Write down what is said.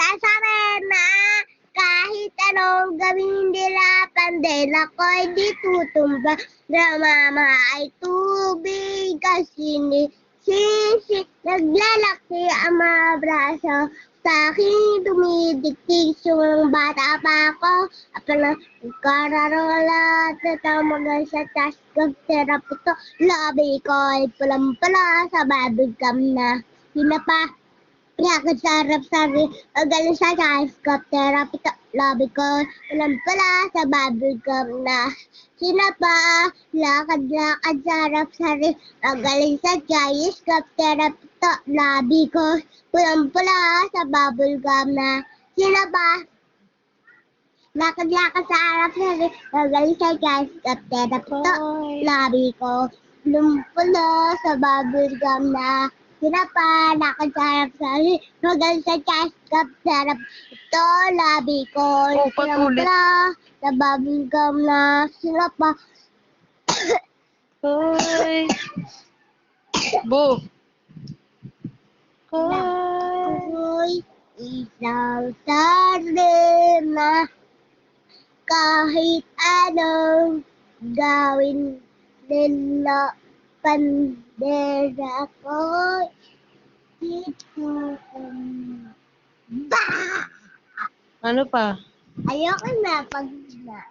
Sasabihin na kahit anong gawin nila, pandela ko'y di tutumba. Mama ay tubig kasi ni Sisi. Naglalaki ang mga braso sa akin, dumidiktig yung bata pa ako. Apala, kararola, tatamagan sa task of therapy to. Labi ko ay pulang-pula sa bubble gum na hinapa. Yakot sa harap-sabi, magaling sa task of therapy to. Labi ko pulang-pula sa bubble gum na hinapa. Lakad-lakad sa harap-sabi, magaling sa task of therapy to. Labi ko pulang-pula sa bubble gum na hinapa. Lakad-lakad sa harap-sabi, magaling sa task of therapy to. Labi ko pulang-pula sa bubble gum na hinapa. Lakad sa harap-sabi, magaling sa task of therapy to. Labi ko pulang-pula sa bubble gum na hinapa. Koy. Bu. Koy. Koy, isang tarde na kahit anong gawin nila, pandera ko'y itutumba. Ano pa? Ayoko na pag na.